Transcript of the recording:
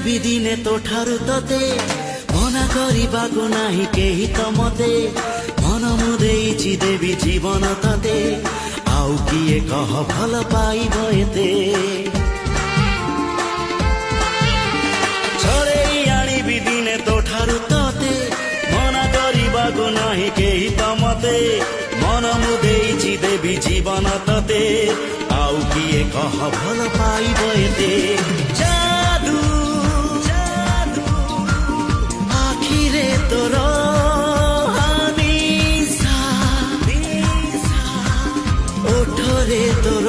ଜାଣିବି ଦିନେ ତୋଠାରୁ ତତେ ମନା କରିବାକୁ ନାହିଁ କେହି ତ ମତେ ମନ ମୁଁ ଦେଇଛି ଦେବି ଜୀବନ ତତେ ଆଉ କିଏ କହ ଭଲ ପାଇବ ଏତେ ଛଡ଼େଇ ଆଣିବି ଦିନେ ତୋଠାରୁ ତତେ ମନା କରିବାକୁ ନାହିଁ କେହି ତ ମତେ ମନ ମୁଁ ଦେଇଛି ଦେବି ଜୀବନ ତତେ ଆଉ କିଏ କହ ଭଲ ପାଇବ ଏତେ जादू आखिरे तोर हानिसा ओठरे तोर